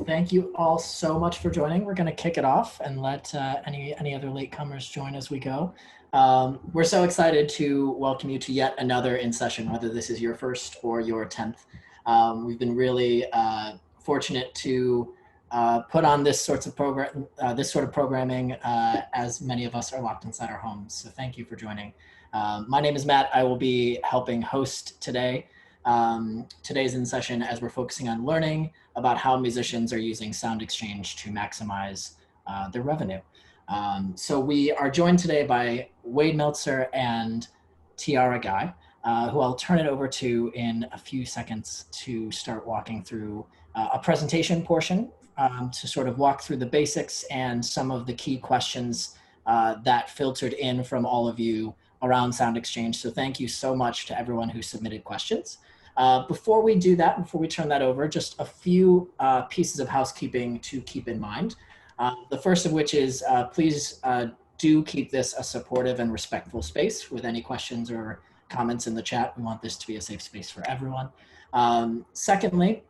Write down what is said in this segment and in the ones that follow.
Well, thank you all so much for joining. We're going to kick it off and let any other latecomers join as we go. We're so excited to welcome you to yet another in session, whether this is your first or your 10th. We've been really fortunate to put on this sort of programming as many of us are locked inside our homes. So thank you for joining. My name is Matt. I will be helping host today. Today's in session as we're focusing on learning about how musicians are using SoundExchange to maximize their revenue. So we are joined today by Wade Metzler and Tiara Guy, who I'll turn it over to in a few seconds to start walking through a presentation portion to sort of walk through the basics and some of the key questions that filtered in from all of you around SoundExchange. So thank you so much to everyone who submitted questions. Before we do that, before we turn that over, just a few pieces of housekeeping to keep in mind. The first of which is please do keep this a supportive and respectful space with any questions or comments in the chat. We want this to be a safe space for everyone. Secondly,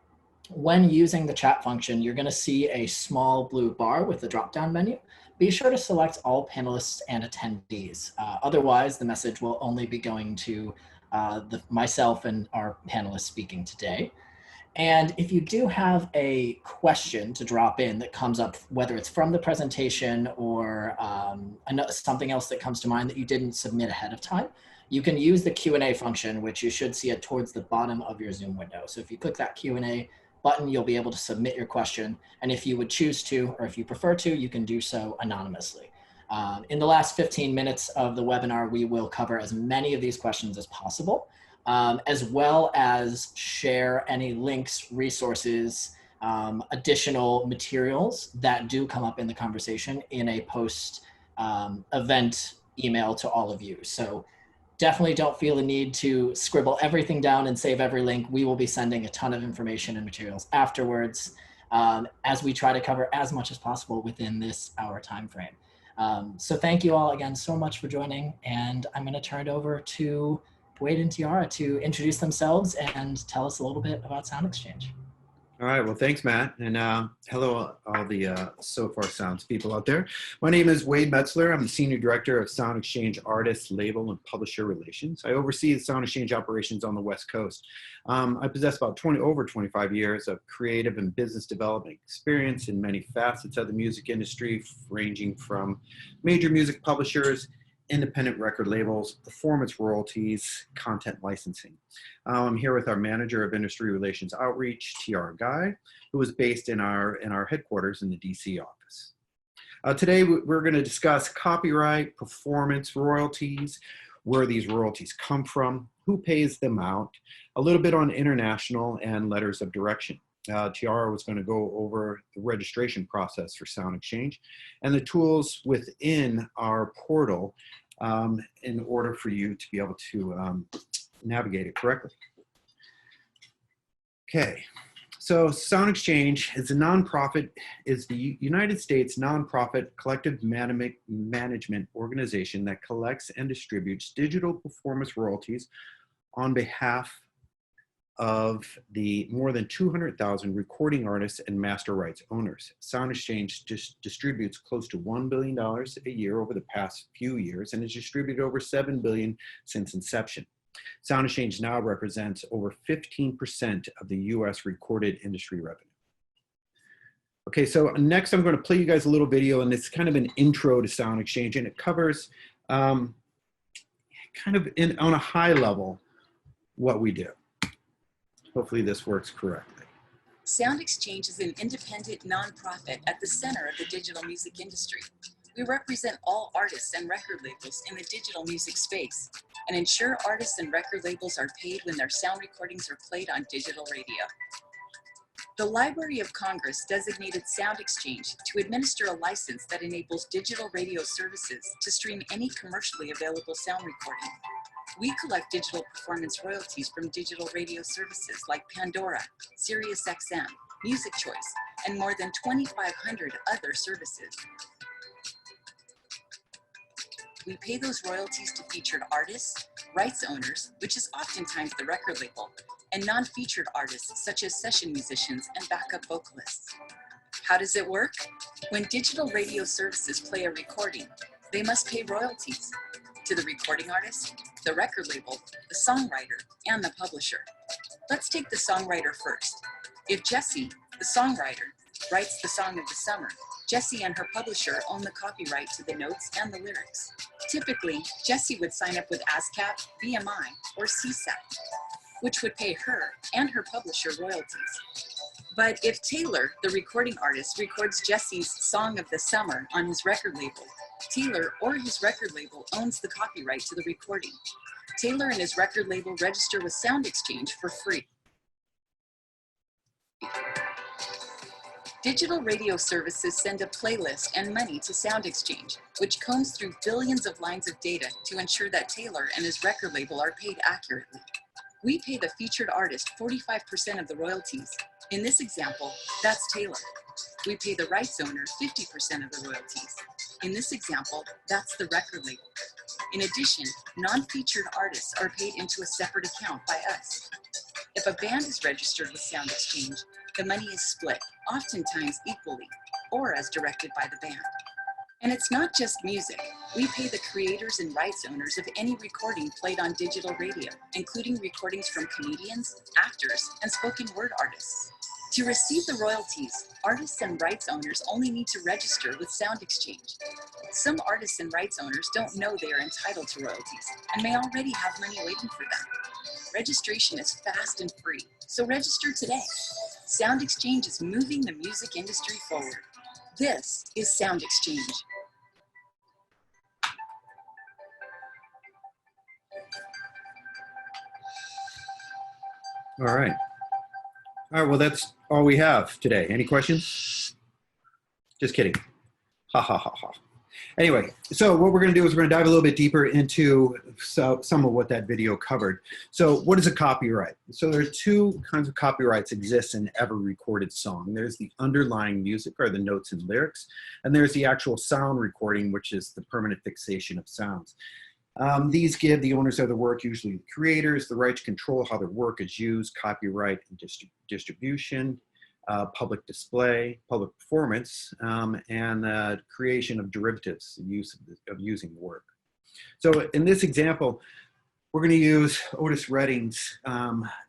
when using the chat function, you're going to see a small blue bar with the drop-down menu. Be sure to select all panelists and attendees. Otherwise, the message will only be going to myself and our panelists speaking today. And if you do have a question to drop in that comes up, whether it's from the presentation or something else that comes to mind that you didn't submit ahead of time, you can use the Q&A function, which you should see it towards the bottom of your Zoom window. So if you click that Q&A button, you'll be able to submit your question. And if you would choose to, or if you prefer to, you can do so anonymously. In the last 15 minutes of the webinar, we will cover as many of these questions as possible, as well as share any links, resources, additional materials that do come up in the conversation in a post-event email to all of you. So definitely don't feel the need to scribble everything down and save every link. We will be sending a ton of information and materials afterwards as we try to cover as much as possible within this hour time frame. So thank you all again so much for joining, and I'm going to turn it over to Wade and Tiara to introduce themselves and tell us a little bit about SoundExchange. All right, well, thanks, Matt, and hello, all the Sofar Sounds people out there. My name is Wade Metzler. I'm the Senior Director of SoundExchange Artist, Label, and Publisher Relations. I oversee the SoundExchange operations on the West Coast. I possess about over 25 years of creative and business development experience in many facets of the music industry, ranging from major music publishers, independent record labels, performance royalties, content licensing. I'm here with our Manager of Industry Relations Outreach, Tiara Guy, who is based in our headquarters in the DC office. Today, we're going to discuss copyright, performance royalties, where these royalties come from, who pays them out, a little bit on international and letters of direction. Tiara was going to go over the registration process for SoundExchange and the tools within our portal in order for you to be able to navigate it correctly. Okay, so SoundExchange is a nonprofit, is the United States nonprofit collective management organization that collects and distributes digital performance royalties on behalf of the more than 200,000 recording artists and master rights owners. SoundExchange distributes close to $1 billion a year over the past few years and has distributed over $7 billion since inception. SoundExchange now represents over 15% of the US recorded industry revenue. Okay, so next I'm going to play you guys a little video, and it's kind of an intro to SoundExchange, and it covers kind of on a high level what we do. Hopefully this works correctly. SoundExchange is an independent nonprofit at the center of the digital music industry. We represent all artists and record labels in the digital music space and ensure artists and record labels are paid when their sound recordings are played on digital radio. The Library of Congress designated SoundExchange to administer a license that enables digital radio services to stream any commercially available sound recording. We collect digital performance royalties from digital radio services like Pandora, SiriusXM, Music Choice, and more than 2,500 other services. We pay those royalties to featured artists, rights owners, which is oftentimes the record label, and non-featured artists such as session musicians and backup vocalists. How does it work? When digital radio services play a recording, they must pay royalties to the recording artist, the record label, the songwriter, and the publisher. Let's take the songwriter first. If Jessie, the songwriter, writes the song of the summer, Jessie and her publisher own the copyright to the notes and the lyrics. Typically, Jessie would sign up with ASCAP, BMI, or CSAC, which would pay her and her publisher royalties. But if Taylor, the recording artist, records Jessie's Song of the Summer on his record label, Taylor or his record label owns the copyright to the recording. Taylor and his record label register with SoundExchange for free. Digital radio services send a playlist and money to SoundExchange, which combs through billions of lines of data to ensure that Taylor and his record label are paid accurately. We pay the featured artist 45% of the royalties. In this example, that's Taylor. We pay the rights owner 50% of the royalties. In this example, that's the record label. In addition, non-featured artists are paid into a separate account by us. If a band is registered with SoundExchange, the money is split, oftentimes equally, or as directed by the band. And it's not just music. We pay the creators and rights owners of any recording played on digital radio, including recordings from comedians, actors, and spoken word artists. To receive the royalties, artists and rights owners only need to register with SoundExchange. Some artists and rights owners don't know they are entitled to royalties and may already have money waiting for them. Registration is fast and free, so register today. SoundExchange is moving the music industry forward. This is SoundExchange. All right. All right, well, that's all we have today. Any questions? Just kidding. Ha, ha, ha, ha. Anyway, so what we're going to do is we're going to dive a little bit deeper into some of what that video covered. So what is a copyright? So there are two kinds of copyrights exist in every recorded song. There's the underlying music, or the notes and lyrics, and there's the actual sound recording, which is the permanent fixation of sounds. These give the owners of the work, usually the creators, the right to control how their work is used, copyright and distribution, public display, public performance, and the creation of derivatives, the use of using the work. So in this example, we're going to use Otis Redding's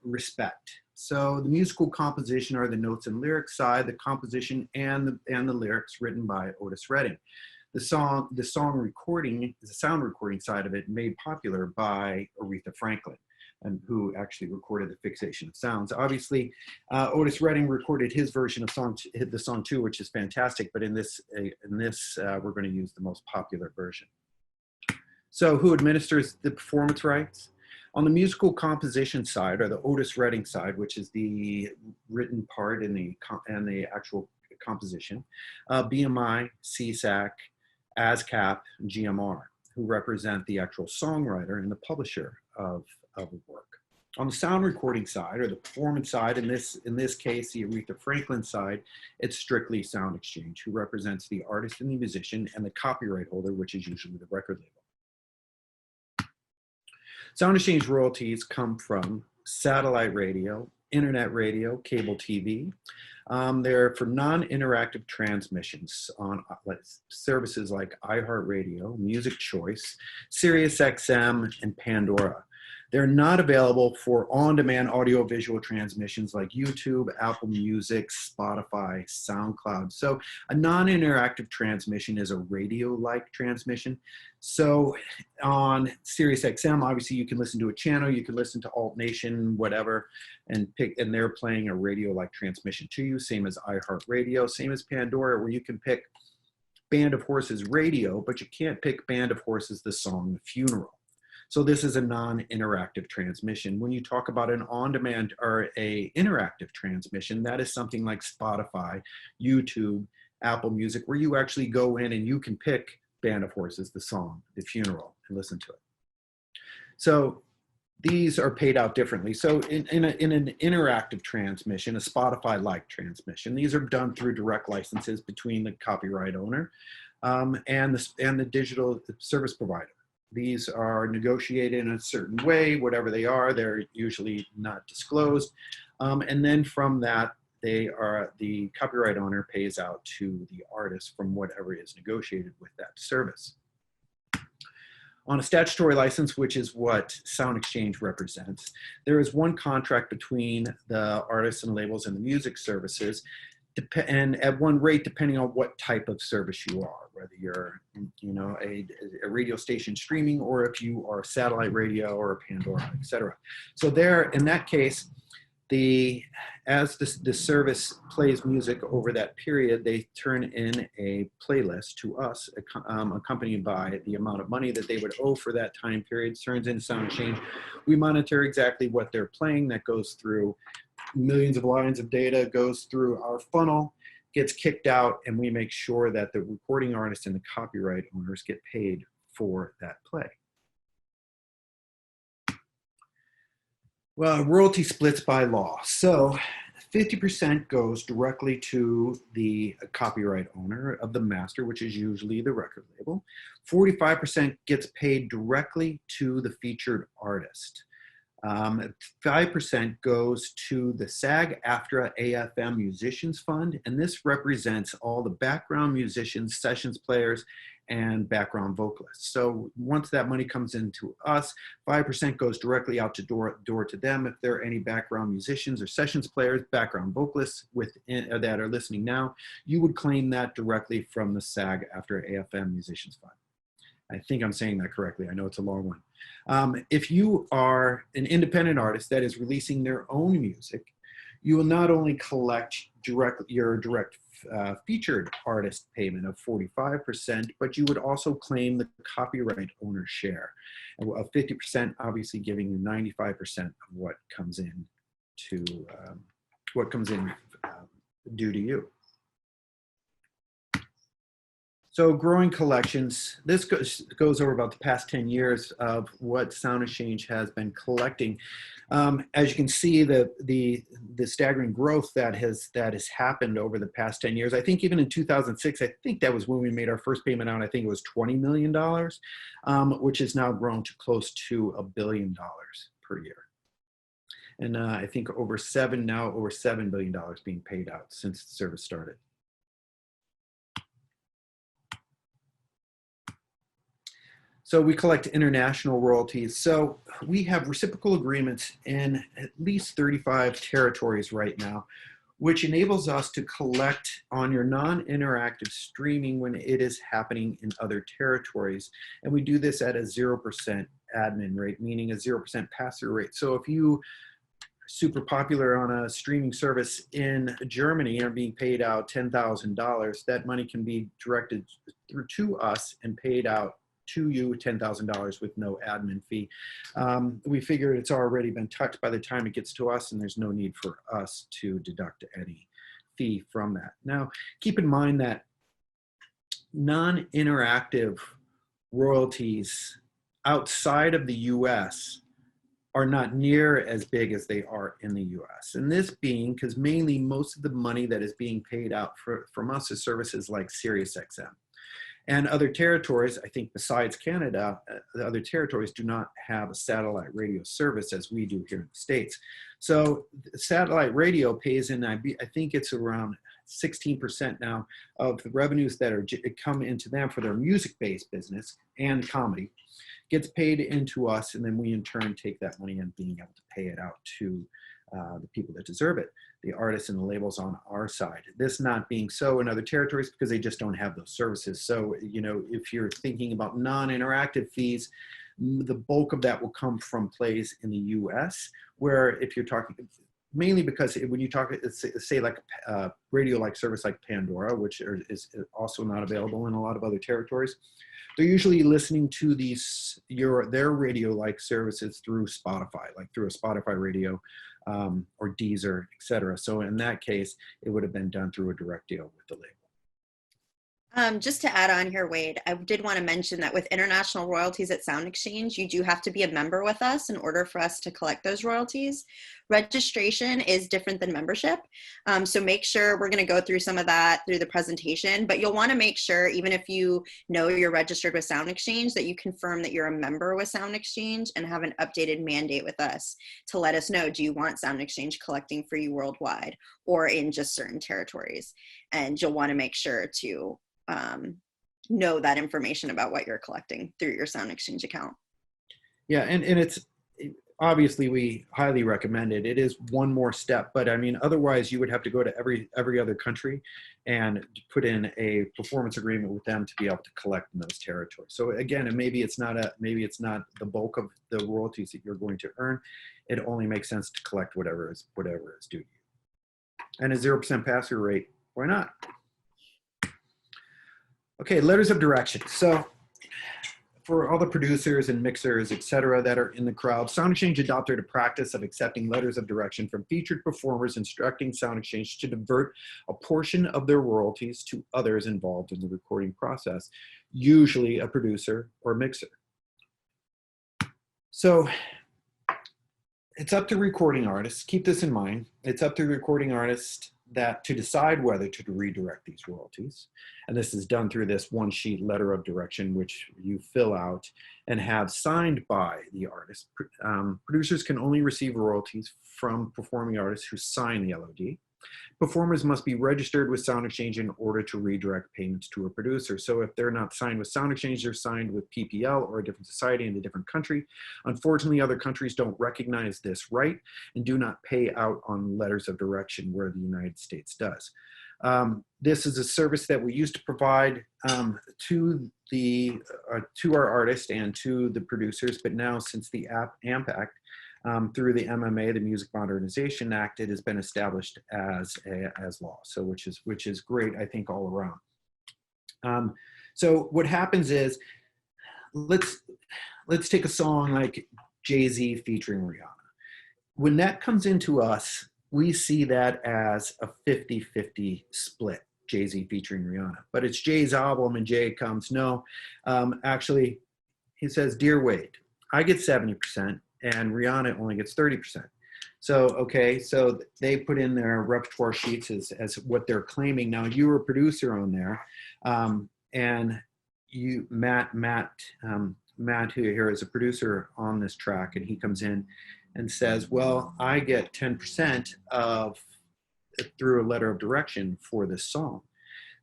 Respect. So the musical composition are the notes and lyrics side, the composition and the lyrics written by Otis Redding. The sound recording side of it made popular by Aretha Franklin, and who actually recorded the fixation of sounds. Obviously, Otis Redding recorded his version of the song too, which is fantastic. But in this, we're going to use the most popular version. So, who administers the performance rights? On the musical composition side, or the Otis Redding side, which is the written part and the actual composition, BMI, CSAC, ASCAP, and GMR, who represent the actual songwriter and the publisher of a work. On the sound recording side, or the performance side, in this case, the Aretha Franklin side, it's strictly SoundExchange, who represents the artist and the musician and the copyright holder, which is usually the record label. SoundExchange royalties come from satellite radio, internet radio, cable TV. They're for non-interactive transmissions on services like iHeartRadio, Music Choice, SiriusXM, and Pandora. They're not available for on-demand audio-visual transmissions like YouTube, Apple Music, Spotify, SoundCloud. So a non-interactive transmission is a radio-like transmission. So on SiriusXM, obviously you can listen to a channel, you can listen to Alt Nation, whatever, and they're playing a radio-like transmission to you. Same as iHeartRadio, same as Pandora, where you can pick Band of Horses radio, but you can't pick Band of Horses the song The Funeral. So this is a non-interactive transmission. When you talk about an on-demand or a interactive transmission, that is something like Spotify, YouTube, Apple Music, where you actually go in and you can pick Band of Horses, the song, The Funeral, and listen to it. So these are paid out differently. So in an interactive transmission, a Spotify-like transmission, these are done through direct licenses between the copyright owner and the digital service provider. These are negotiated in a certain way. Whatever they are, they're usually not disclosed. And then from that, the copyright owner pays out to the artist from whatever is negotiated with that service. On a statutory license, which is what SoundExchange represents, there is one contract between the artists and labels and the music services, and at one rate depending on what type of service you are, whether you're a radio station streaming, or if you are satellite radio or a Pandora, etc. So there, in that case, as the service plays music over that period, they turn in a playlist to us, accompanied by the amount of money that they would owe for that time period. Turns into SoundExchange. We monitor exactly what they're playing. That goes through millions of lines of data, goes through our funnel, gets kicked out, and we make sure that the recording artist and the copyright owners get paid for that play. Well, royalty splits by law. So 50% goes directly to the copyright owner of the master, which is usually the record label. 45% gets paid directly to the featured artist. 5% goes to the SAG-AFTRA AFM Musicians Fund, and this represents all the background musicians, sessions players, and background vocalists. So once that money comes into us, 5% goes directly out to door to them. If there are any background musicians or sessions players, background vocalists that are listening now, you would claim that directly from the SAG-AFTRA AFM Musicians Fund. I think I'm saying that correctly. I know it's a long one. If you are an independent artist that is releasing their own music, you will not only collect your direct featured artist payment of 45%, but you would also claim the copyright owner share of 50%, obviously giving you 95% of what comes in due to you. So growing collections, this goes over about the past 10 years of what SoundExchange has been collecting. As you can see, the staggering growth that has happened over the past 10 years. I think even in 2006, I think that was when we made our first payment out. I think it was $20 million, which has now grown to close to $1 billion per year. And I think over $7 billion being paid out since the service started. So we collect international royalties. So we have reciprocal agreements in at least 35 territories right now, which enables us to collect on your non-interactive streaming when it is happening in other territories. And we do this at a 0% admin rate, meaning a 0% pass-through rate. So if you are super popular on a streaming service in Germany and are being paid out $10,000, that money can be directed through to us and paid out to you $10,000 with no admin fee. We figure it's already been touched by the time it gets to us, and there's no need for us to deduct any fee from that. Now, keep in mind that non-interactive royalties outside of the US are not near as big as they are in the US. And this being because mainly most of the money that is being paid out from us is services like SiriusXM. And other territories, I think besides Canada, the other territories do not have a satellite radio service as we do here in the States. So satellite radio pays in, I think it's around 16% now of the revenues that come into them for their music-based business and comedy, gets paid into us, and then we in turn take that money and being able to pay it out to the people that deserve it, the artists and the labels on our side. This not being so in other territories because they just don't have those services. So, you know, if you're thinking about non-interactive fees, the bulk of that will come from plays in the US, where if you're talking, mainly because when you talk, say like a radio-like service like Pandora, which is also not available in a lot of other territories, they're usually listening to their radio-like services through Spotify, like through a Spotify radio or Deezer, etc. So in that case, it would have been done through a direct deal with the label. Just to add on here, Wade, I did want to mention that with international royalties at SoundExchange, you do have to be a member with us in order for us to collect those royalties. Registration is different than membership. So make sure we're going to go through some of that through the presentation, but you'll want to make sure, even if you know you're registered with SoundExchange, that you confirm that you're a member with SoundExchange and have an updated mandate with us to let us know, do you want SoundExchange collecting for you worldwide or in just certain territories? And you'll want to make sure to know that information about what you're collecting through your SoundExchange account. Yeah, and it's obviously we highly recommend it. It is one more step, but I mean, otherwise you would have to go to every other country and put in a performance agreement with them to be able to collect in those territories. So again, and maybe it's not the bulk of the royalties that you're going to earn. It only makes sense to collect whatever is due to you. And a 0% pass-through rate, why not? Okay, letters of direction. So for all the producers and mixers, et cetera, that are in the crowd, SoundExchange adopted a practice of accepting letters of direction from featured performers, instructing SoundExchange to divert a portion of their royalties to others involved in the recording process, usually a producer or mixer. So it's up to recording artists, keep this in mind, it's up to the recording artist to decide whether to redirect these royalties. And this is done through this one sheet letter of direction, which you fill out and have signed by the artist. Producers can only receive royalties from performing artists who sign the LOD. Performers must be registered with SoundExchange in order to redirect payments to a producer. So if they're not signed with SoundExchange, they're signed with PPL or a different society in a different country. Unfortunately, other countries don't recognize this right and do not pay out on letters of direction where the United States does. This is a service that we used to provide to our artists and to the producers, but now since the AMP Act, through the MMA, the Music Modernization Act, it has been established as law. So which is great, I think, all around. So what happens is, let's take a song like Jay-Z featuring Rihanna. When that comes into us, we see that as a 50-50 split, Jay-Z featuring Rihanna. But it's Jay's album, and Jay comes, no, actually, he says, "Dear Wade, I get 70%. And Rihanna only gets 30%. So, okay, so they put in their repertoire sheets as what they're claiming. Now, you were a producer on there, and you, Matt, who here is a producer on this track, and he comes in and says, well, I get 10% through a letter of direction for this song.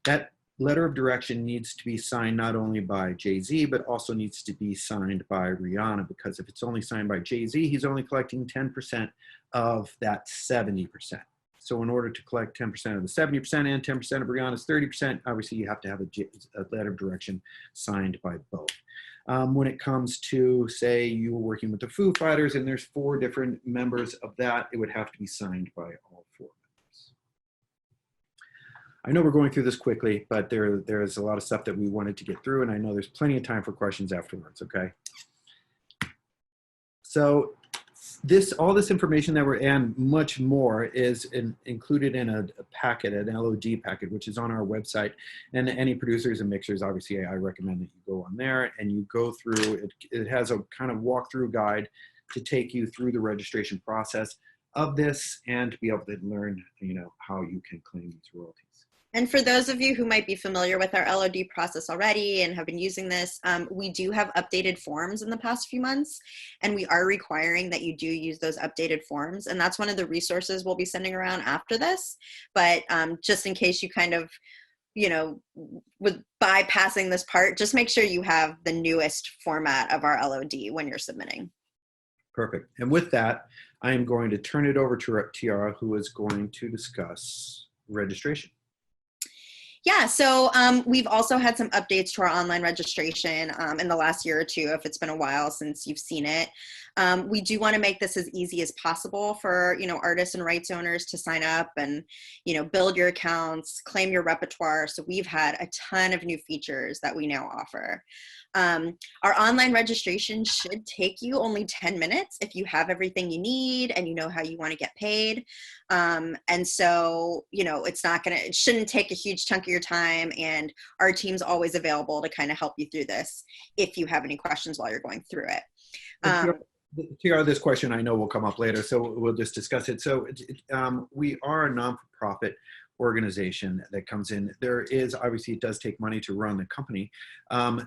That letter of direction needs to be signed not only by Jay-Z, but also needs to be signed by Rihanna, because if it's only signed by Jay-Z, he's only collecting 10% of that 70%. So in order to collect 10% of the 70% and 10% of Rihanna's 30%, obviously you have to have a letter of direction signed by both. When it comes to, say, you were working with the Foo Fighters and there's 4 different members of that, it would have to be signed by all 4. I know we're going through this quickly, but there's a lot of stuff that we wanted to get through, and I know there's plenty of time for questions afterwards, okay? So all this information and much more is included in a packet, an LOD packet, which is on our website. And any producers and mixers, obviously, I recommend that you go on there and you go through it. It has a kind of walkthrough guide to take you through the registration process of this and to be able to learn, how you can claim these royalties. And for those of you who might be familiar with our LOD process already and have been using this, we do have updated forms in the past few months, and we are requiring that you do use those updated forms. And that's one of the resources we'll be sending around after this. But just in case you kind of, with bypassing this part, just make sure you have the newest format of our LOD when you're submitting. Perfect. And with that, I am going to turn it over to Tiara, who is going to discuss registration. Yeah, so we've also had some updates to our online registration in the last year or two, if it's been a while since you've seen it. We do want to make this as easy as possible for, artists and rights owners to sign up and, build your accounts, claim your repertoire. So we've had a ton of new features that we now offer. Our online registration should take you only 10 minutes if you have everything you need and you know how you want to get paid. And so, it shouldn't take a huge chunk of for your time, and our team's always available to kind of help you through this if you have any questions while you're going through it. Tiara, this question I know will come up later, so we'll just discuss it. So we are a non-for-profit organization that comes in. There is, obviously, it does take money to run the company.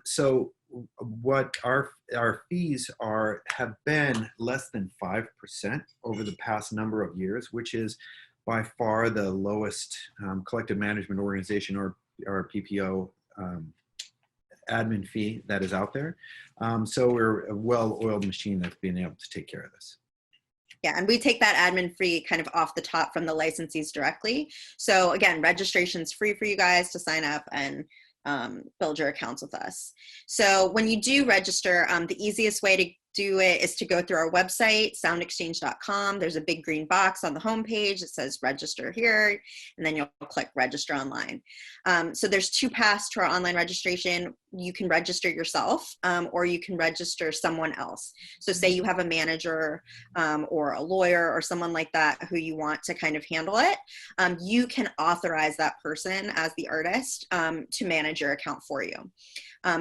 So what our fees have been less than 5% over the past number of years, which is by far the lowest collective management organization or PPO admin fee that is out there. So we're a well-oiled machine that's been able to take care of this. Yeah, and we take that admin fee kind of off the top from the licensees directly. So again, registration's free for you guys to sign up and build your accounts with us. So when you do register, the easiest way to do it is to go through our website, soundexchange.com. There's a big green box on the homepage. It says register here, and then you'll click register online. So there's two paths to our online registration. You can register yourself, or you can register someone else. So say you have a manager or a lawyer or someone like that who you want to kind of handle it. You can authorize that person as the artist to manage your account for you.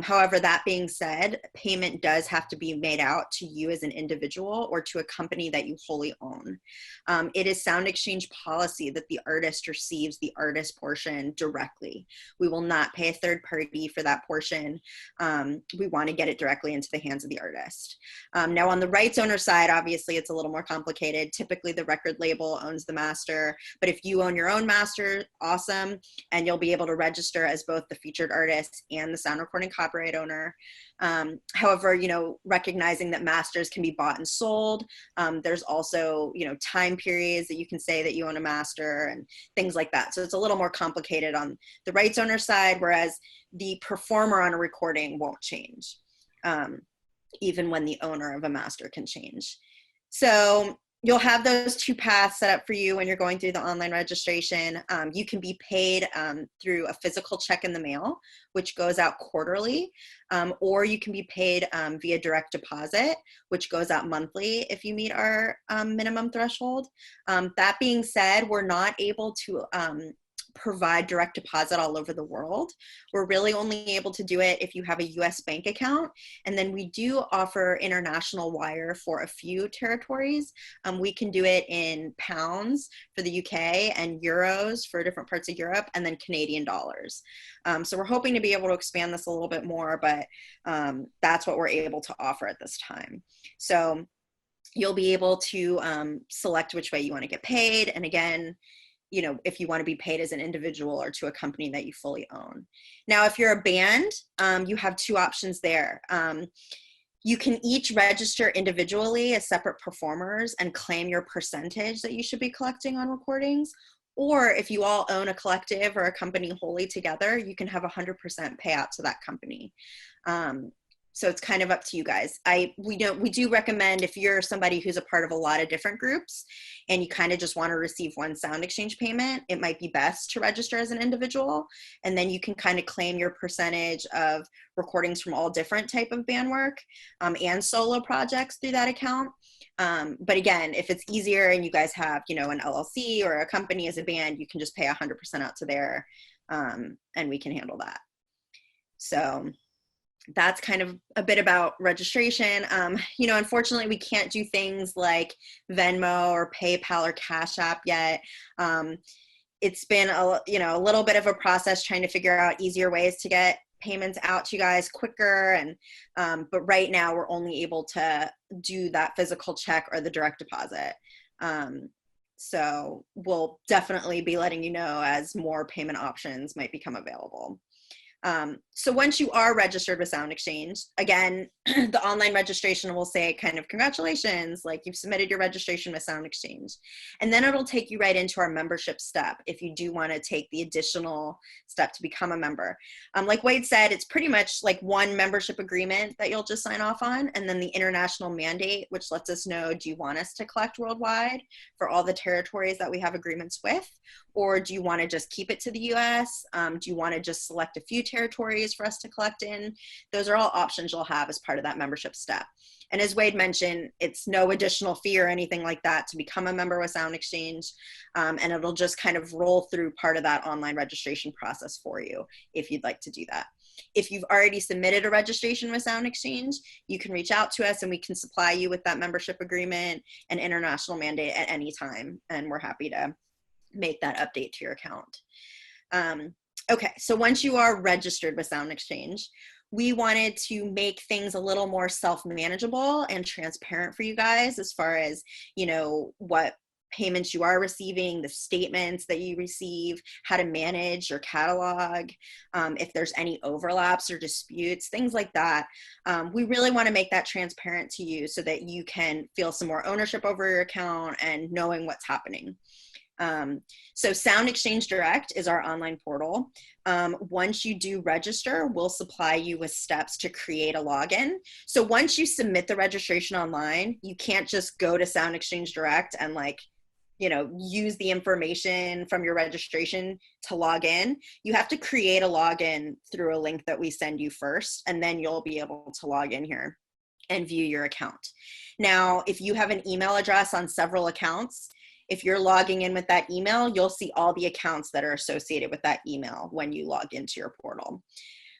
However, that being said, payment does have to be made out to you as an individual or to a company that you wholly own. It is SoundExchange policy that the artist receives the artist portion directly. We will not pay a third party for that portion. We want to get it directly into the hands of the artist. Now on the rights owner side, obviously it's a little more complicated. Typically the record label owns the master, but if you own your own master, awesome. And you'll be able to register as both the featured artist and the sound recording copyright owner. However, recognizing that masters can be bought and sold. There's also, time periods that you can say that you own a master and things like that. So it's a little more complicated on the rights owner side, whereas the performer on a recording won't change, even when the owner of a master can change. So you'll have those two paths set up for you when you're going through the online registration. You can be paid through a physical check in the mail, which goes out quarterly, or you can be paid via direct deposit, which goes out monthly if you meet our minimum threshold. That being said, we're not able to provide direct deposit all over the world. We're really only able to do it if you have a US bank account. And then we do offer international wire for a few territories. We can do it in pounds for the UK and euros for different parts of Europe, and then Canadian dollars. So we're hoping to be able to expand this a little bit more, but that's what we're able to offer at this time. So you'll be able to select which way you want to get paid. And again, if you want to be paid as an individual or to a company that you fully own. Now, if you're a band, you have two options there. You can each register individually as separate performers and claim your percentage that you should be collecting on recordings. Or if you all own a collective or a company wholly together, you can have 100% payout to that company. So it's kind of up to you guys. We do recommend, if you're somebody who's a part of a lot of different groups and you kind of just want to receive one SoundExchange payment, it might be best to register as an individual, and then you can kind of claim your percentage of recordings from all different type of band work and solo projects through that account. But again, if it's easier and you guys have, an LLC or a company as a band, you can just pay 100% out to there, and we can handle that. So that's kind of a bit about registration. Unfortunately, we can't do things like Venmo or PayPal or Cash App yet. It's been a little bit of a process trying to figure out easier ways to get payments out to you guys quicker. And but right now we're only able to do that physical check or the direct deposit. So we'll definitely be letting you know as more payment options might become available. So once you are registered with SoundExchange, again, the online registration will say kind of congratulations, like you've submitted your registration with SoundExchange. And then it'll take you right into our membership step if you do want to take the additional step to become a member. Like Wade said, it's pretty much like one membership agreement that you'll just sign off on, and then the international mandate, which lets us know, do you want us to collect worldwide for all the territories that we have agreements with? Or do you want to just keep it to the US? Do you want to just select a few territories for us to collect in. Those are all options you'll have as part of that membership step. And as Wade mentioned, it's no additional fee or anything like that to become a member with SoundExchange, and it'll just kind of roll through part of that online registration process for you if you'd like to do that. If you've already submitted a registration with SoundExchange, you can reach out to us and we can supply you with that membership agreement and international mandate at any time, and we're happy to make that update to your account. Okay, so once you are registered with SoundExchange, we wanted to make things a little more self-manageable and transparent for you guys as far as, you know, what payments you are receiving, the statements that you receive, how to manage your catalog, if there's any overlaps or disputes, things like that. We really want to make that transparent to you so that you can feel some more ownership over your account and knowing what's happening. So SoundExchange Direct is our online portal. Once you do register, we'll supply you with steps to create a login. So once you submit the registration online, you can't just go to SoundExchange Direct and use the information from your registration to log in. You have to create a login through a link that we send you first, and then you'll be able to log in here and view your account. Now, if you have an email address on several accounts, if you're logging in with that email, you'll see all the accounts that are associated with that email when you log into your portal.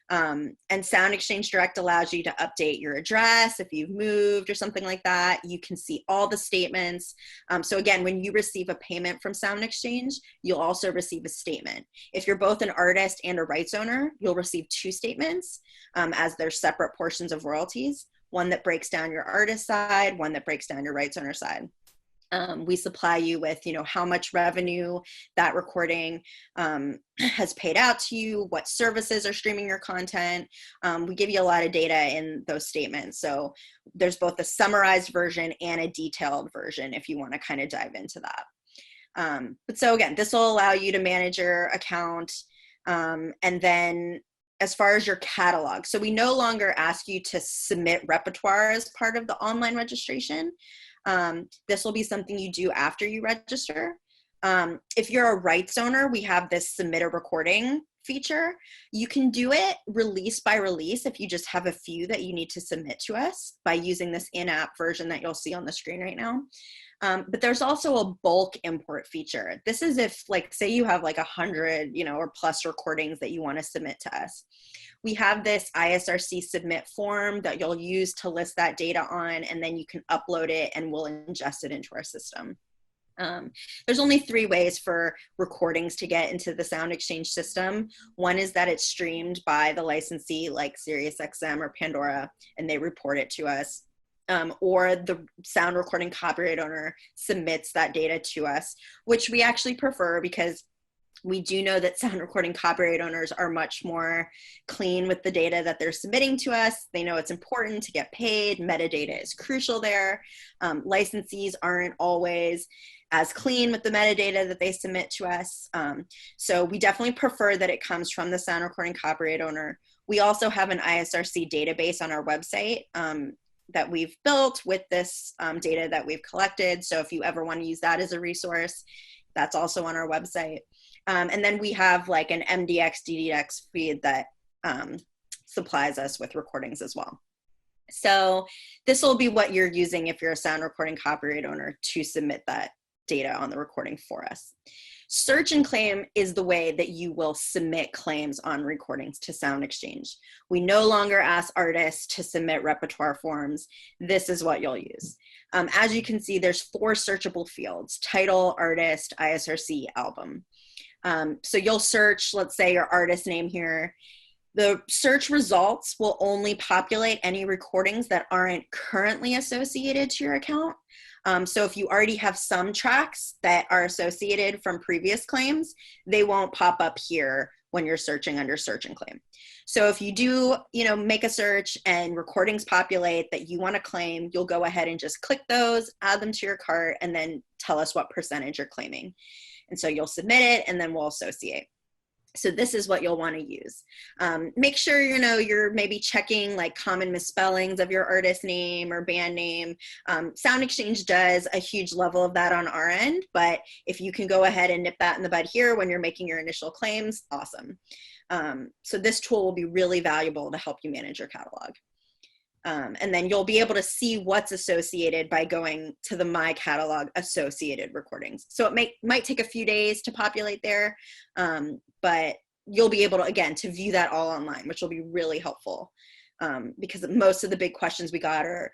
And SoundExchange Direct allows you to update your address. If you've moved or something like that, you can see all the statements. So again, when you receive a payment from SoundExchange, you'll also receive a statement. If you're both an artist and a rights owner, you'll receive two statements as they're separate portions of royalties, one that breaks down your artist side, one that breaks down your rights owner side. We supply you with, how much revenue that recording has paid out to you, what services are streaming your content. We give you a lot of data in those statements. So there's both a summarized version and a detailed version if you want to kind of dive into that. But so again, this will allow you to manage your account. And then as far as your catalog, so we no longer ask you to submit repertoire as part of the online registration. This will be something you do after you register. If you're a rights owner, we have this submit a recording feature. You can do it release by release if you just have a few that you need to submit to us by using this in-app version that you'll see on the screen right now. But there's also a bulk import feature. This is if, say you have 100, or plus recordings that you want to submit to us. We have this ISRC submit form that you'll use to list that data on, and then you can upload it and we'll ingest it into our system. There's only 3 ways for recordings to get into the SoundExchange system. One is that it's streamed by the licensee like SiriusXM or Pandora, and they report it to us. Or the sound recording copyright owner submits that data to us, which we actually prefer because we do know that sound recording copyright owners are much more clean with the data that they're submitting to us. They know it's important to get paid. Metadata is crucial there. Licensees aren't always as clean with the metadata that they submit to us. So we definitely prefer that it comes from the sound recording copyright owner. We also have an ISRC database on our website that we've built with this data that we've collected. So if you ever want to use that as a resource, that's also on our website. And then we have an MDX, DDX feed that supplies us with recordings as well. So this will be what you're using if you're a sound recording copyright owner to submit that data on the recording for us. Search and claim is the way that you will submit claims on recordings to SoundExchange. We no longer ask artists to submit repertoire forms. This is what you'll use. As you can see, there's 4 searchable fields: title, artist, ISRC, album. So you'll search, let's say, your artist name here. The search results will only populate any recordings that aren't currently associated to your account. So if you already have some tracks that are associated from previous claims, they won't pop up here when you're searching under search and claim. So if you do, make a search and recordings populate that you want to claim, you'll go ahead and just click those, add them to your cart, and then tell us what percentage you're claiming. And so you'll submit it, and then we'll associate. So this is what you'll want to use. Make sure, you're maybe checking like common misspellings of your artist name or band name. SoundExchange does a huge level of that on our end, but if you can go ahead and nip that in the bud here when you're making your initial claims, awesome. So this tool will be really valuable to help you manage your catalog. And then you'll be able to see what's associated by going to the My Catalog associated recordings. So it might take a few days to populate there, but you'll be able to, again, to view that all online, which will be really helpful. Because most of the big questions we got are,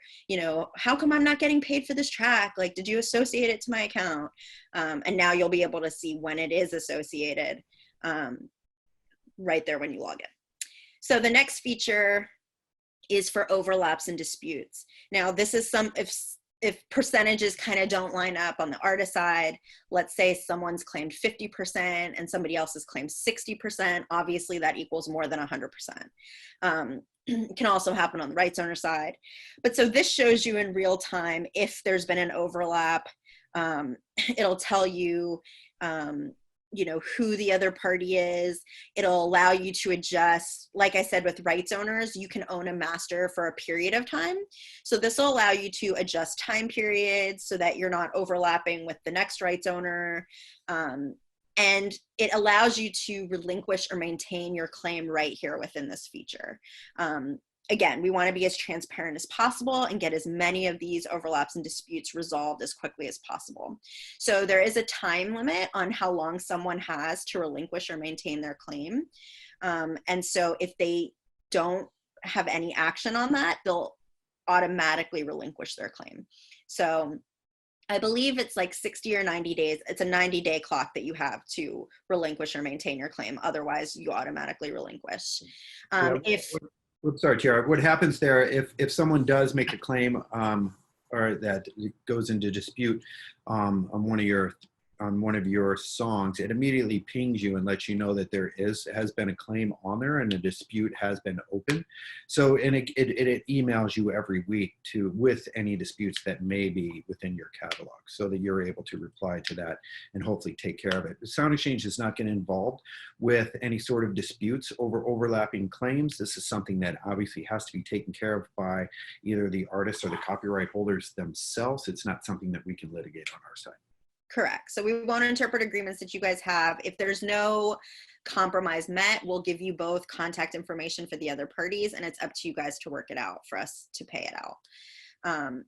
how come I'm not getting paid for this track? Like, did you associate it to my account? And now you'll be able to see when it is associated right there when you log in. So the next feature is for overlaps and disputes. Now, this is if percentages kind of don't line up on the artist side, let's say someone's claimed 50% and somebody else has claimed 60%, obviously that equals more than 100%. It can also happen on the rights owner side. But so this shows you in real time if there's been an overlap. It'll tell you, who the other party is. It'll allow you to adjust. Like I said, with rights owners, you can own a master for a period of time. So this will allow you to adjust time periods so that you're not overlapping with the next rights owner. And it allows you to relinquish or maintain your claim right here within this feature. Again, we want to be as transparent as possible and get as many of these overlaps and disputes resolved as quickly as possible. So there is a time limit on how long someone has to relinquish or maintain their claim. And so if they don't have any action on that, they'll automatically relinquish their claim. So I believe it's like 60 or 90 days. It's a 90-day clock that you have to relinquish or maintain your claim. Otherwise, you automatically relinquish. Oops, sorry, Tiara. What happens there if someone does make a claim or that goes into dispute on one of your songs, it immediately pings you and lets you know that there has been a claim on there and a dispute has been open. So and it emails you every week with any disputes that may be within your catalog, so that you're able to reply to that and hopefully take care of it. SoundExchange is not getting involved with any sort of disputes over overlapping claims. This is something that obviously has to be taken care of by either the artists or the copyright holders themselves. It's not something that we can litigate on our side. Correct. So we want to interpret agreements that you guys have. If there's no compromise met, we'll give you both contact information for the other parties, and it's up to you guys to work it out for us to pay it out.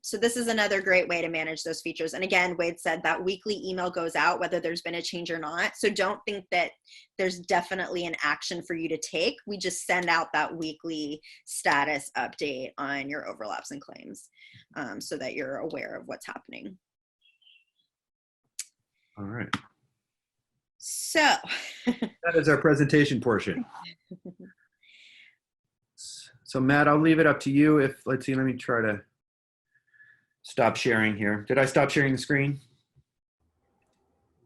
So this is another great way to manage those features. And again, Wade said that weekly email goes out whether there's been a change or not. So don't think that there's definitely an action for you to take. We just send out that weekly status update on your overlaps and claims so that you're aware of what's happening. All right. So that is our presentation portion. So Matt, I'll leave it up to you. Let me try to stop sharing here. Did I stop sharing the screen?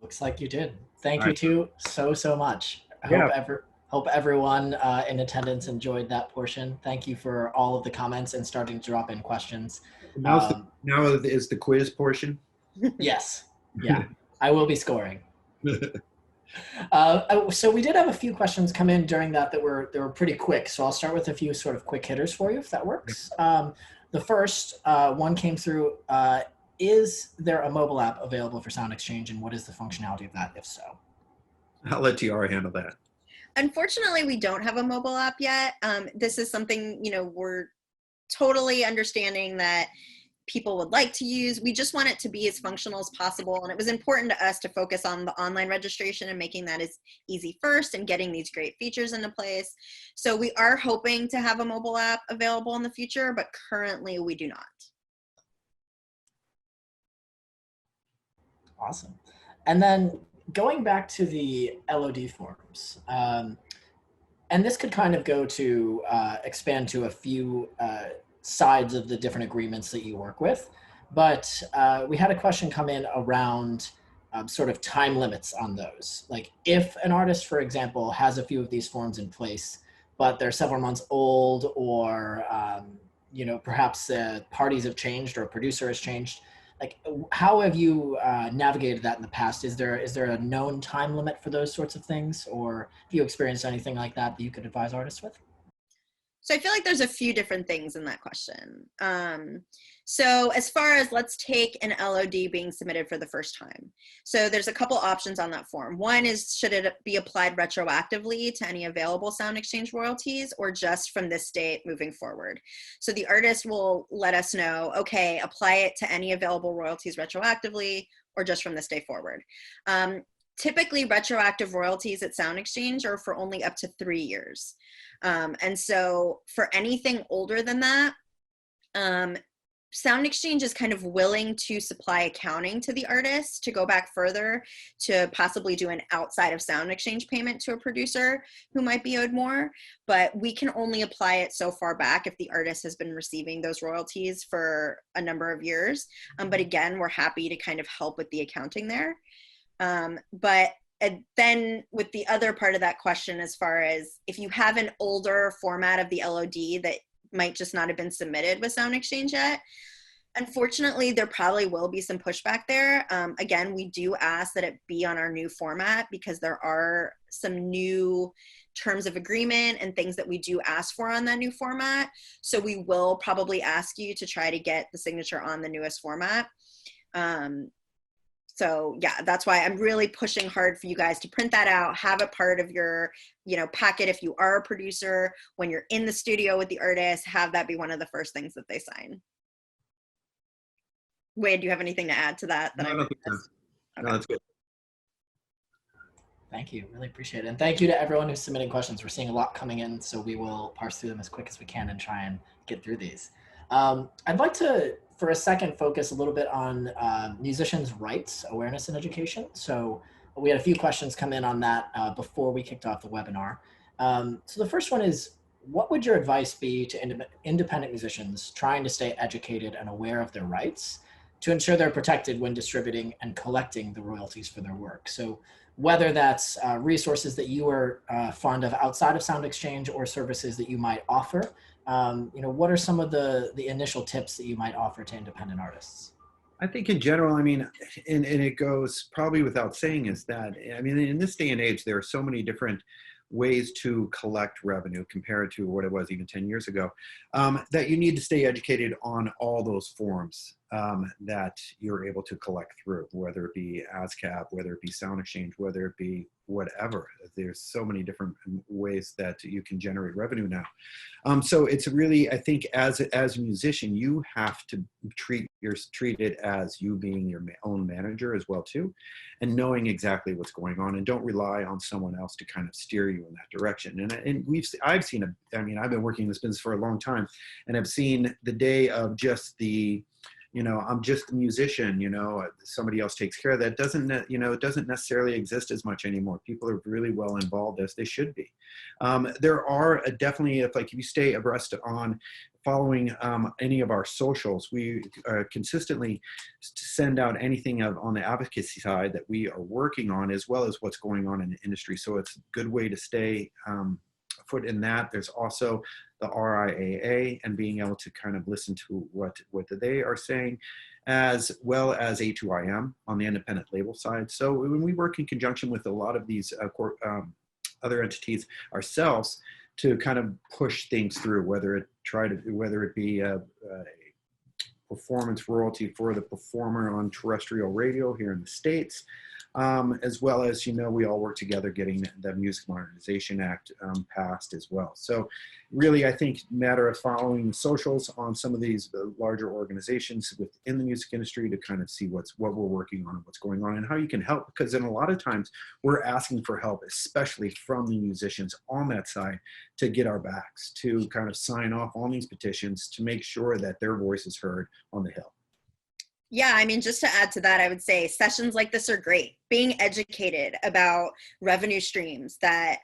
Looks like you did. Thank you two so much. I hope everyone in attendance enjoyed that portion. Thank you for all of the comments and starting to drop in questions. Now is the quiz portion? Yes. Yeah. I will be scoring. So we did have a few questions come in during that were pretty quick. So I'll start with a few sort of quick hitters for you, if that works. The first one came through. Is there a mobile app available for SoundExchange, and what is the functionality of that, if so? I'll let Tiara handle that. Unfortunately, we don't have a mobile app yet. This is something, we're totally understanding that people would like to use. We just want it to be as functional as possible. And it was important to us to focus on the online registration and making that as easy first and getting these great features into place. So we are hoping to have a mobile app available in the future, but currently we do not. Awesome. And then going back to the LOD forms, and this could kind of go to expand to a few sides of the different agreements that you work with. But we had a question come in around sort of time limits on those. Like if an artist, for example, has a few of these forms in place, but they're several months old, or perhaps parties have changed or a producer has changed, Like, how have you navigated that in the past? Is there a known time limit for those sorts of things, or have you experienced anything like that that you could advise artists with? So I feel like there's a few different things in that question. So as far as, let's take an LOD being submitted for the first time. So there's a couple options on that form. One is, should it be applied retroactively to any available SoundExchange royalties, or just from this date moving forward? So the artist will let us know, okay, apply it to any available royalties retroactively, or just from this day forward. Typically, retroactive royalties at SoundExchange are for only up to 3 years. And so for anything older than that, SoundExchange is kind of willing to supply accounting to the artist to go back further to possibly do an outside of SoundExchange payment to a producer who might be owed more. But we can only apply it so far back if the artist has been receiving those royalties for a number of years. But again, we're happy to kind of help with the accounting there. And then with the other part of that question, as far as if you have an older format of the LOD that might just not have been submitted with SoundExchange yet, unfortunately, there probably will be some pushback there. Again, we do ask that it be on our new format, because there are some new terms of agreement and things that we do ask for on that new format. So we will probably ask you to try to get the signature on the newest format. So yeah, that's why I'm really pushing hard for you guys to print that out, have it part of your, packet if you are a producer. When you're in the studio with the artist, have that be one of the first things that they sign. Wade, do you have anything to add to that? No, I don't think so. No, that's good. Thank you. Really appreciate it. And thank you to everyone who's submitting questions. We're seeing a lot coming in, so we will parse through them as quick as we can and try and get through these. I'd like to, for a second, focus a little bit on musicians' rights, awareness, and education. So we had a few questions come in on that before we kicked off the webinar. So the first one is, what would your advice be to independent musicians trying to stay educated and aware of their rights to ensure they're protected when distributing and collecting the royalties for their work? So whether that's resources that you are fond of outside of SoundExchange or services that you might offer, what are some of the initial tips that you might offer to independent artists? I think in general, and it goes probably without saying, is that, in this day and age, there are so many different ways to collect revenue compared to what it was even 10 years ago, that you need to stay educated on all those forms that you're able to collect through, whether it be ASCAP, whether it be SoundExchange, whether it be whatever. There's so many different ways that you can generate revenue now. So it's really, I think, as a musician, you have to treat it as you being your own manager as well too, and knowing exactly what's going on, and don't rely on someone else to kind of steer you in that direction. And I've seen I've been working in this business for a long time, and I've seen the day of just I'm just a musician, somebody else takes care of that. It doesn't necessarily exist as much anymore. People are really well involved, as they should be. There are definitely, if you stay abreast on following any of our socials, we consistently send out anything on the advocacy side that we are working on, as well as what's going on in the industry. So it's a good way to stay foot in that. There's also the RIAA, and being able to kind of listen to what they are saying, as well as A2IM on the independent label side. So when we work in conjunction with a lot of these other entities ourselves to kind of push things through, whether it be a performance royalty for the performer on terrestrial radio here in the States, as well as, we all work together getting the Music Modernization Act passed as well. So really, I think, matter of following the socials on some of these larger organizations within the music industry to kind of see what we're working on and what's going on and how you can help. Because in a lot of times we're asking for help, especially from the musicians on that side, to get our backs, to kind of sign off on these petitions to make sure that their voice is heard on the Hill. Yeah, just to add to that, I would say sessions like this are great. Being educated about revenue streams that,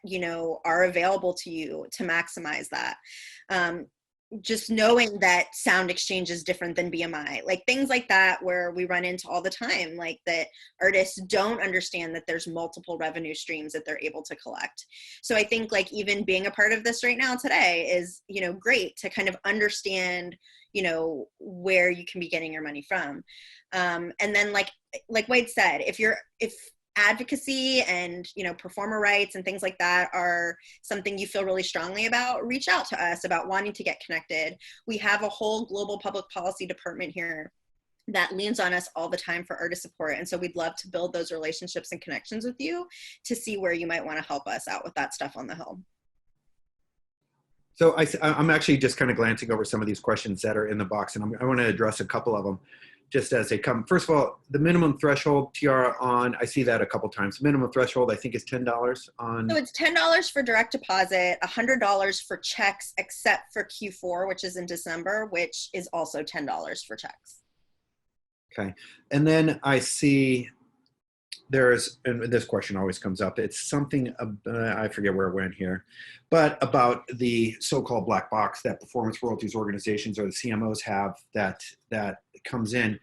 are available to you to maximize that. just knowing that SoundExchange is different than BMI, like things like that, where we run into all the time, like that artists don't understand that there's multiple revenue streams that they're able to collect. So I think like even being a part of this right now today is, you know, great to kind of understand, you know, where you can be getting your money from. And then like Wade said, if advocacy and, you know, performer rights and things like that are something you feel really strongly about, reach out to us about wanting to get connected. We have a whole global public policy department here that leans on us all the time for artist support. And so we'd love to build those relationships and connections with you to see where you might want to help us out with that stuff on the Hill. So I'm actually just kind of glancing over some of these questions that are in the box, and I want to address a couple of them just as they come. First of all, the minimum threshold, Tiara, I see that a couple times. The minimum threshold, I think, is $10 on. So it's $10 for direct deposit, $100 for checks, except for Q4, which is in December, which is also $10 for checks. Okay. And then I see and this question always comes up. It's something, I forget where it went here, but about the so-called black box that performance royalties organizations or the CMOs have that comes in.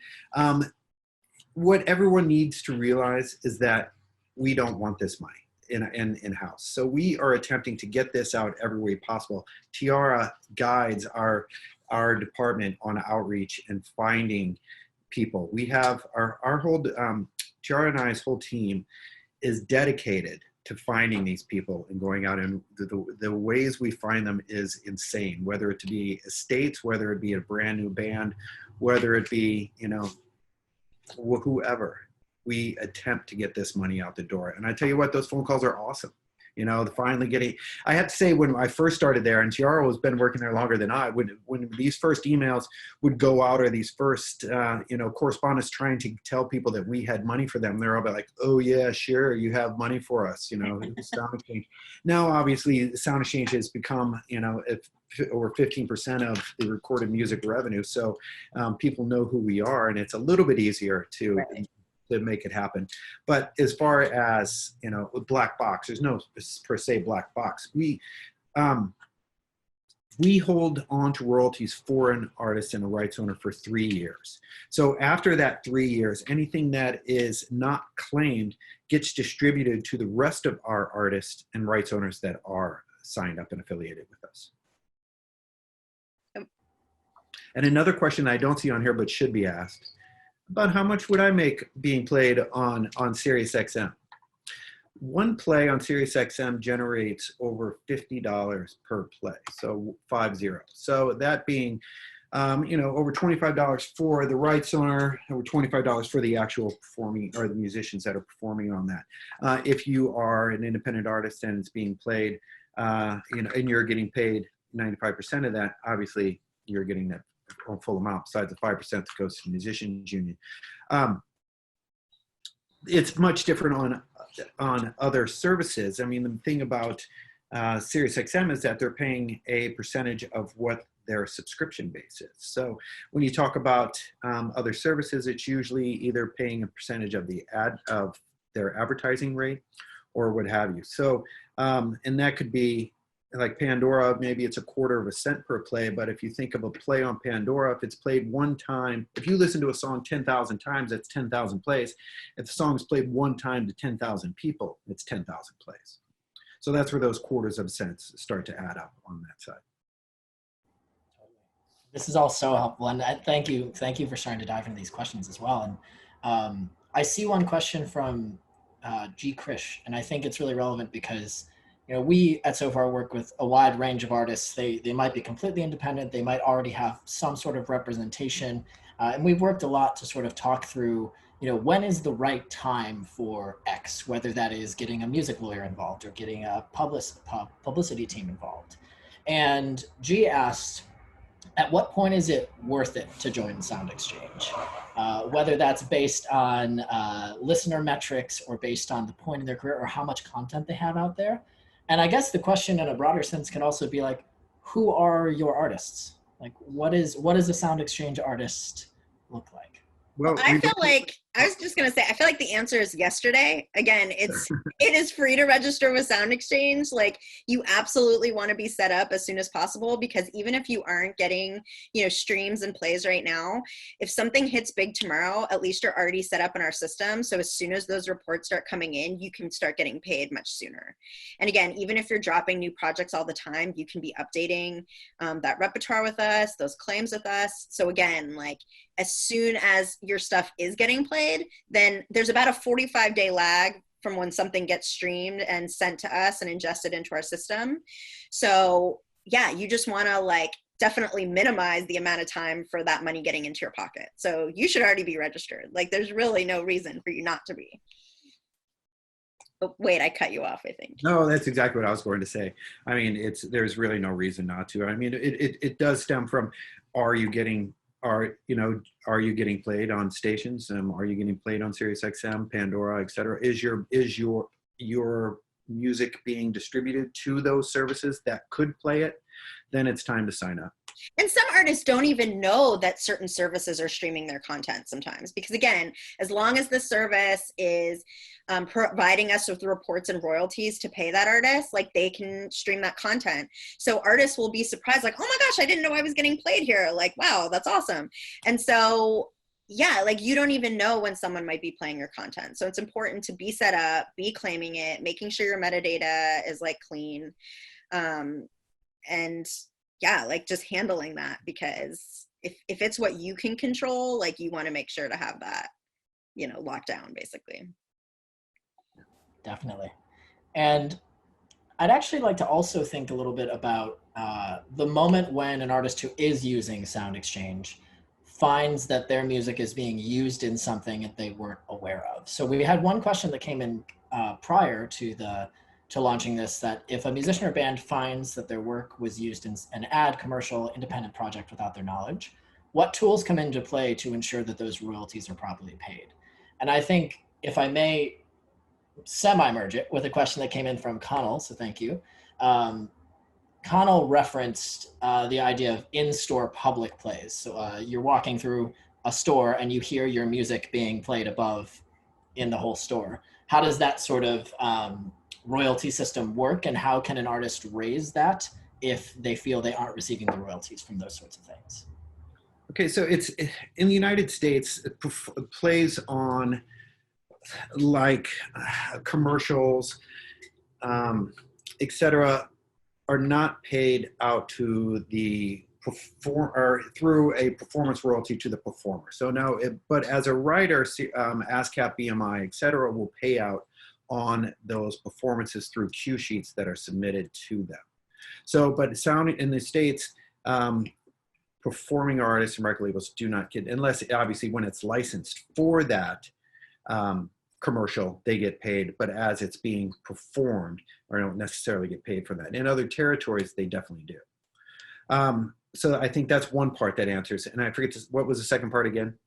What everyone needs to realize is that we don't want this money in-house. So we are attempting to get this out every way possible. Tiara guides our department on outreach and finding people. We have our whole, Tiara and I's whole team is dedicated to finding these people and going out, and the ways we find them is insane, whether it to be estates, whether it be a brand new band, whether it be, you know, whoever. We attempt to get this money out the door. And I tell you what, those phone calls are awesome. You know, finally getting, I have to say, when I first started there, and Tiara has been working there longer than I, when these first emails would go out, or these first, you know, correspondence trying to tell people that we had money for them, they're all like, oh yeah, sure, you have money for us, you know, SoundExchange. Now, obviously, SoundExchange has become, you know, over 15% of the recorded music revenue. So people know who we are, and it's a little bit easier to, right, to make it happen. But as far as, you know, black box, there's no per se black box. We hold on to royalties for an artist and a rights owner for 3 years. So after that 3 years, anything that is not claimed gets distributed to the rest of our artists and rights owners that are signed up and affiliated with us. And another question I don't see on here but should be asked, about how much would I make being played on SiriusXM? One play on SiriusXM generates over $50 per play, so 50. So that being, you know, over $25 for the rights owner, over $25 for the actual performing, or the musicians that are performing on that. If you are an independent artist and it's being played, you know, and you're getting paid 95% of that, obviously you're getting that full amount besides the 5% that goes to the musicians union. It's much different on other services. I mean, the thing about SiriusXM is that they're paying a percentage of what their subscription base is. So when you talk about other services, it's usually either paying a percentage of their advertising rate or what have you. So and that could be like Pandora, maybe it's 1/4 cent per play, but if you think of a play on Pandora, if it's played one time, if you listen to a song 10,000 times, that's 10,000 plays. If the song is played one time to 10,000 people, it's 10,000 plays. So that's where those 1/4 cents start to add up on that side. This is all so helpful, and thank you for starting to dive into these questions as well. And I see one question from G. Krish, and I think it's really relevant because, you know, we at Sofar work with a wide range of artists. They might be completely independent. They might already have some sort of representation. And we've worked a lot to sort of talk through, you know, when is the right time for X, whether that is getting a music lawyer involved or getting a publicity team involved. And G asked, at what point is it worth it to join SoundExchange? Whether that's based on listener metrics or based on the point in their career or how much content they have out there. And I guess the question in a broader sense can also be like, who are your artists? Like, what is a SoundExchange artist look like? Well, I feel like I was just gonna say, I feel like the answer is yesterday. Again, it is free to register with SoundExchange. Like, you absolutely want to be set up as soon as possible, because even if you aren't getting, streams and plays right now, if something hits big tomorrow, at least you're already set up in our system. So as soon as those reports start coming in, you can start getting paid much sooner. And again, even if you're dropping new projects all the time, you can be updating that repertoire with us, those claims with us. So again, like, as soon as your stuff is getting played, then there's about a 45-day lag from when something gets streamed and sent to us and ingested into our system. So yeah, you just want to like definitely minimize the amount of time for that money getting into your pocket. So you should already be registered. Like, there's really no reason for you not to be. Oh, wait, I cut you off, I think. No, that's exactly what I was going to say. I mean, there's really no reason not to. I mean, it does stem from, are you getting played on stations? Are you getting played on Sirius XM, Pandora, etc.? Is your music being distributed to those services that could play it? Then it's time to sign up. And some artists don't even know that certain services are streaming their content sometimes, because again, as long as the service is providing us with reports and royalties to pay that artist, like, they can stream that content. So artists will be surprised, like, oh my gosh, I didn't know I was getting played here. Like, wow, that's awesome. And so, yeah, like, you don't even know when someone might be playing your content. So it's important to be set up, be claiming it, making sure your metadata is like clean. And yeah, like, just handling that, because if it's what you can control, like, you want to make sure to have that, locked down, basically. Definitely. And I'd actually like to also think a little bit about the moment when an artist who is using SoundExchange finds that their music is being used in something that they weren't aware of. So we had one question that came in prior to launching this, that if a musician or band finds that their work was used in an ad, commercial, independent project without their knowledge, what tools come into play to ensure that those royalties are properly paid? And I think, if I may semi-merge it with a question that came in from Connell, so thank you. Connell referenced the idea of in-store public plays. So you're walking through a store and you hear your music being played above in the whole store. How does that sort of royalty system work, and how can an artist raise that if they feel they aren't receiving the royalties from those sorts of things? Okay, so it's in the United States, it plays on like commercials, etc., are not paid out to the or through a performance royalty to the performer. So no, but as a writer, ASCAP, BMI, etc., will pay out on those performances through cue sheets that are submitted to them. So, but sound in the States, performing artists and record labels do not get, unless obviously when it's licensed for that commercial, they get paid, but as it's being performed, or don't necessarily get paid for that. In other territories, they definitely do. So I think that's one part that answers, and I forget, what was the second part again?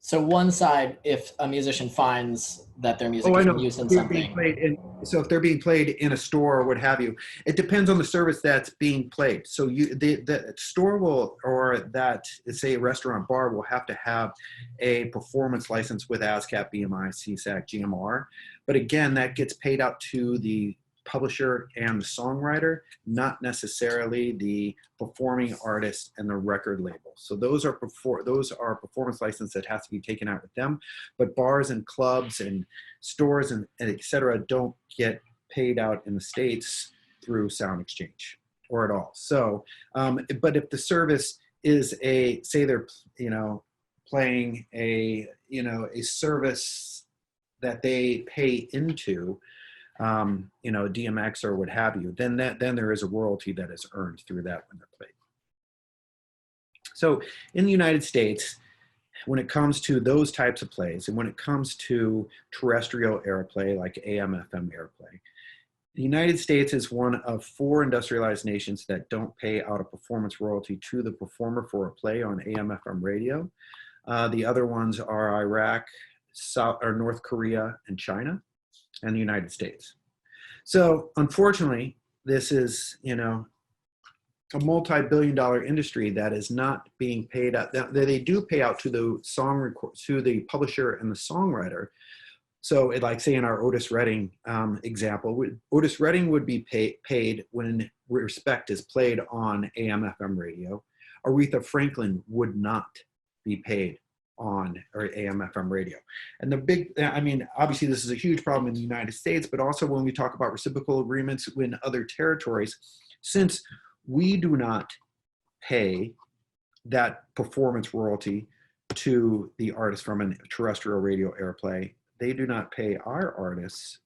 So one side, if a musician finds that their music is being used in something. So if they're being played in a store or what have you, it depends on the service that's being played. So the store will, or that, say, a restaurant bar will have to have a performance license with ASCAP, BMI, CSAC, GMR. But again, that gets paid out to the publisher and the songwriter, not necessarily the performing artist and the record label. So those are performance licenses that has to be taken out with them. But bars and clubs and stores and et cetera don't get paid out in the States through SoundExchange or at all. So, but if the service is say they're playing a service that they pay into, DMX or what have you, then there is a royalty that is earned through that when they're played. So in the United States, when it comes to those types of plays, and when it comes to terrestrial airplay like AM/FM airplay, the United States is one of 4 industrialized nations that don't pay out a performance royalty to the performer for a play on AM/FM radio. The other ones are Iraq, North Korea, and China, and the United States. So unfortunately, this is, a multi-billion-dollar industry that is not being paid out. They do pay out to the publisher and the songwriter. So, like say in our Otis Redding example, Otis Redding would be paid when Respect is played on AM/FM radio. Aretha Franklin would not be paid on or AM/FM radio. And the big, I mean, obviously this is a huge problem in the United States, but also when we talk about reciprocal agreements in other territories, since we do not pay that performance royalty to the artist from a terrestrial radio airplay, they do not pay our artists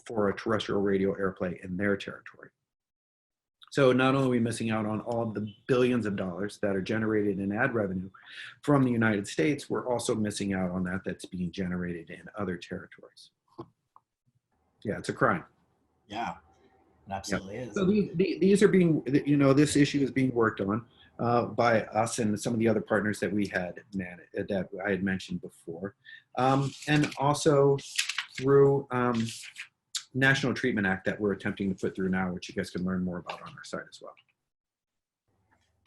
for a terrestrial radio airplay in their territory. So not only are we missing out on all of the billions of dollars that are generated in ad revenue from the United States, we're also missing out on that's being generated in other territories. Yeah, it's a crime. Yeah, it absolutely is. So these are being, this issue is being worked on by us and some of the other partners that we had that I had mentioned before, and also through National Treatment Act that we're attempting to put through now, which you guys can learn more about on our site as well.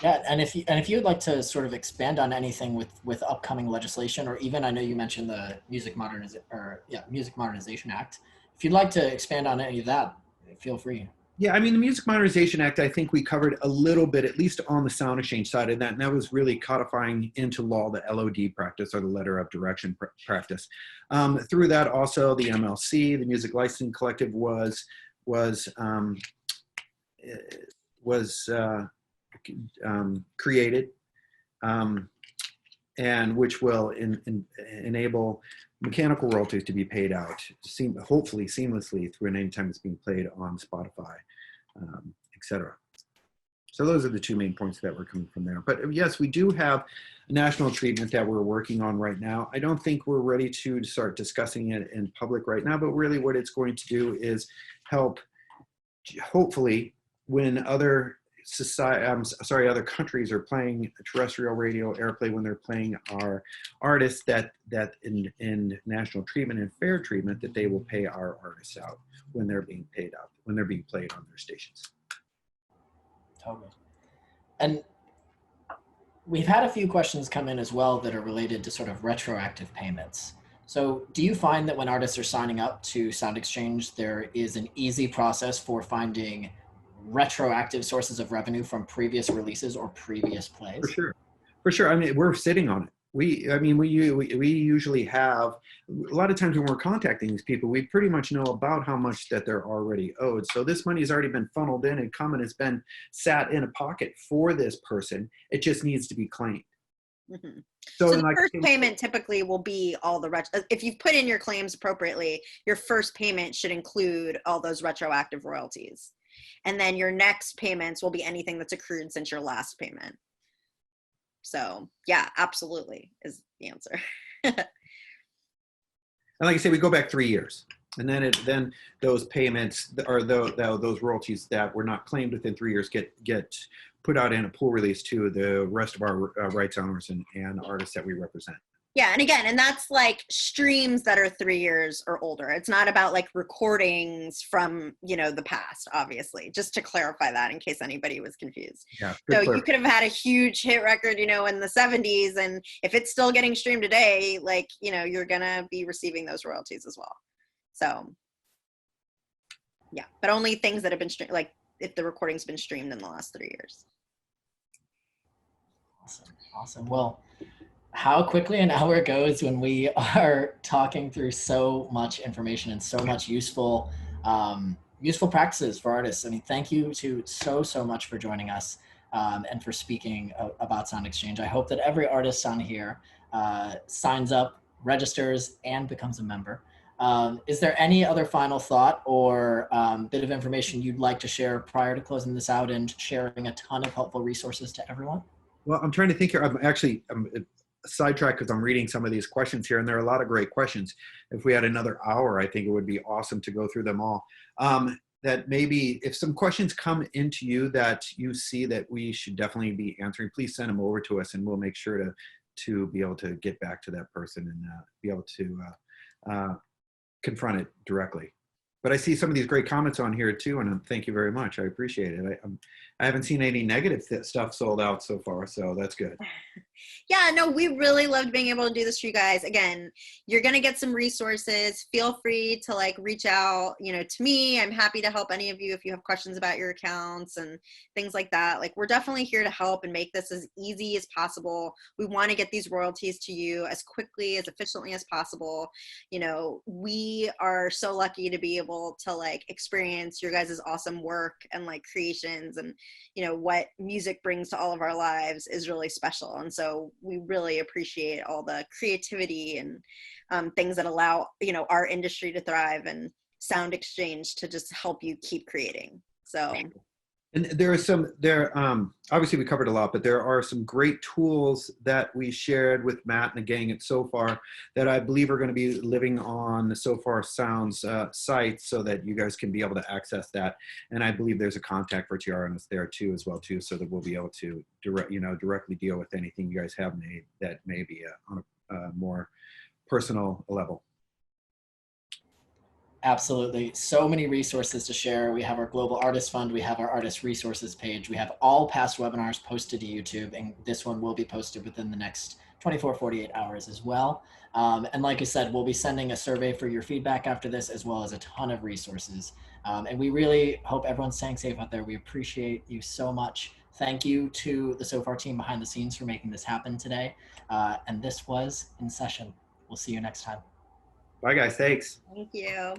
Yeah, and if you'd like to sort of expand on anything with upcoming legislation, or even I know you mentioned the Music Modernization Act. If you'd like to expand on any of that, feel free. Yeah, I mean, the Music Modernization Act, I think we covered a little bit, at least on the SoundExchange side of that, and that was really codifying into law the LOD practice, or the letter of direction practice. Through that, also the MLC, the Music Licensing Collective, was created, and which will enable mechanical royalties to be paid out, hopefully seamlessly through any time it's being played on Spotify, etc. So those are the two main points that were coming from there. But yes, we do have national treatment that we're working on right now. I don't think we're ready to start discussing it in public right now, but really what it's going to do is help, hopefully, when other countries are playing terrestrial radio airplay, when they're playing our artists, that in national treatment and fair treatment, that they will pay our artists out when they're being paid out, when they're being played on their stations. Totally. And we've had a few questions come in as well that are related to sort of retroactive payments. So do you find that when artists are signing up to SoundExchange, there is an easy process for finding retroactive sources of revenue from previous releases or previous plays? For sure. I mean, we're sitting on it. We usually have, a lot of times when we're contacting these people, we pretty much know about how much that they're already owed. So this money has already been funneled in and come and has been sat in a pocket for this person. It just needs to be claimed. Mm-hmm. So the first payment typically will be all the if you've put in your claims appropriately, your first payment should include all those retroactive royalties. And then your next payments will be anything that's accrued since your last payment. So yeah, absolutely is the answer. And like I say, we go back 3 years, and then those payments or those royalties that were not claimed within 3 years get put out in a pool release to the rest of our rights owners and artists that we represent. Yeah, and again, and that's like streams that are 3 years or older. It's not about like recordings from, the past, obviously, just to clarify that in case anybody was confused. Yeah, so you could have had a huge hit record, in the 70s, and if it's still getting streamed today, like, you're going to be receiving those royalties as well. So, yeah, but only things that have been streamed, like if the recording's been streamed in the last 3 years. Awesome. Well, how quickly an hour goes when we are talking through so much information and so much useful practices for artists. I mean, thank you so much for joining us and for speaking about SoundExchange. I hope that every artist on here signs up, registers, and becomes a member. Is there any other final thought or bit of information you'd like to share prior to closing this out and sharing a ton of helpful resources to everyone? Well, I'm trying to think here. I'm sidetracked because I'm reading some of these questions here, and there are a lot of great questions. If we had another hour, I think it would be awesome to go through them all. That maybe if some questions come into you that you see that we should definitely be answering, please send them over to us, and we'll make sure to be able to get back to that person and be able to confront it directly. But I see some of these great comments on here too, and thank you very much. I appreciate it. I haven't seen any negative stuff sold out so far, so that's good. Yeah, no, we really loved being able to do this for you guys. Again, you're going to get some resources. Feel free to like reach out, to me. I'm happy to help any of you if you have questions about your accounts and things like that. Like, we're definitely here to help and make this as easy as possible. We want to get these royalties to you as quickly, as efficiently as possible. We are so lucky to be able to like experience your guys' awesome work and like creations, and what music brings to all of our lives is really special. And so we really appreciate all the creativity and things that allow our industry to thrive, and SoundExchange to just help you keep creating. So and obviously we covered a lot, but there are some great tools that we shared with Matt and the gang at Sofar that I believe are going to be living on the Sofar Sounds site, so that you guys can be able to access that. And I believe there's a contact for Tiara there too, so that we'll be able to directly deal with anything you guys have that may be on a more personal level. Absolutely. So many resources to share. We have our Global Artist Fund. We have our Artist Resources page. We have all past webinars posted to YouTube, and this one will be posted within the next 24, 48 hours as well. And like I said, we'll be sending a survey for your feedback after this, as well as a ton of resources. And we really hope everyone's staying safe out there. We appreciate you so much. Thank you to the Sofar team behind the scenes for making this happen today. And this was In Session. We'll see you next time. Bye guys, thanks. thank you.